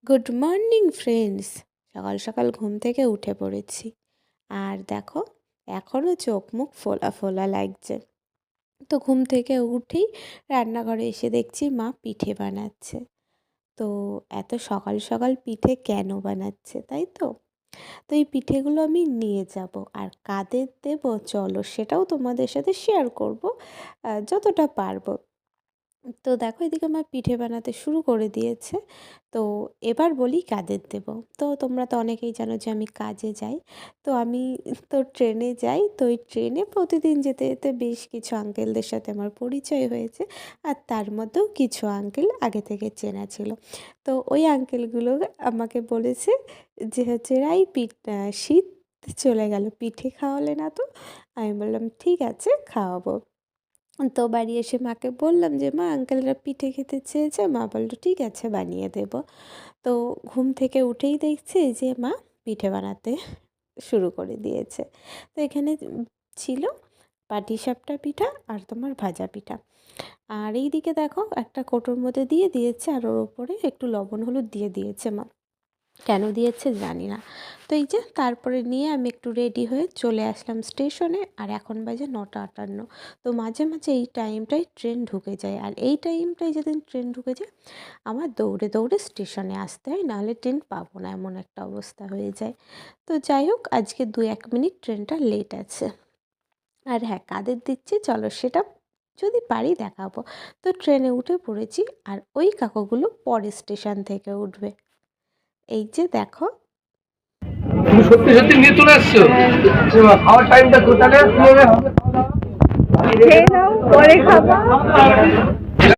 Good morning friends. সকাল সকাল ঘুম থেকে উঠে পড়েছি, আর দেখো এখনও চোখ মুখ ফোলা ফোলা লাগছে। তো ঘুম থেকে উঠেই রান্নাঘরে এসে দেখছি মা পিঠে বানাচ্ছে। তো এত সকাল সকাল পিঠে কেন বানাচ্ছে, তাই তো? তো এই পিঠেগুলো আমি নিয়ে যাব, আর কাদের দেবো চলো সেটাও তোমাদের সাথে শেয়ার করব যতটা পারবো। তো দেখো এদিকে আমার পিঠে বানাতে শুরু করে দিয়েছে। তো এবার বলি কাদের দেব। তো তোমরা তো অনেকেই জানো যে আমি কাজে যাই। তো আমি তো ট্রেনে যাই। তো ওই ট্রেনে প্রতিদিন যেতে যেতে বেশ কিছু আঙ্কেলদের সাথে আমার পরিচয় হয়েছে, আর তার মধ্যেও কিছু আঙ্কেল আগে থেকে চেনা ছিল। তো ওই আঙ্কেলগুলো আমাকে বলেছে যে হচ্ছে রাই শীত চলে গেল, পিঠে খাওয়ালে না তো। আমি বললাম ঠিক আছে খাওয়াবো। তো বাড়ি এসে মাকে বললাম যে মা আঙ্কেলরা পিঠে খেতে চেয়েছে। মা বলল ঠিক আছে বানিয়ে দেব। তো ঘুম থেকে উঠেই দেখছি যে মা পিঠে বানাতে শুরু করে দিয়েছে। তো এখানে ছিল পাটিসাপটা পিঠা আর তোমার ভাজা পিঠা। আর এইদিকে দেখো একটা কৌটোর মধ্যে দিয়ে দিয়েছে, আর ওর ওপরে একটু লবণ হলুদ দিয়ে দিয়েছে মা। কেন দিয়েছে জানি না। তো এই যে তারপরে নিয়ে আমি একটু রেডি হয়ে চলে আসলাম স্টেশনে, আর এখন বাজে 9:58। তো মাঝে মাঝে এই টাইমটায় ট্রেন ঢুকে যায়, আর এই টাইমটায় যেদিন ট্রেন ঢুকে যায় আমার দৌড়ে দৌড়ে স্টেশনে আসতে হয়, নাহলে ট্রেন পাবো না, এমন একটা অবস্থা হয়ে যায়। তো যাই হোক আজকে 2-1 মিনিট ট্রেনটা লেট আছে। আর হ্যাঁ, কাদের দিচ্ছি চলো সেটা যদি পারি দেখাবো। তো ট্রেনে উঠে পড়েছি, আর ওই কাকুগুলো পরের স্টেশন থেকে উঠবে। এই যে দেখো। তুমি সত্যি সত্যি নিয়ে চলে আসছো? খাওয়ার টাইমটা কোথায়? খেয়ে নাও, পরে খাবা।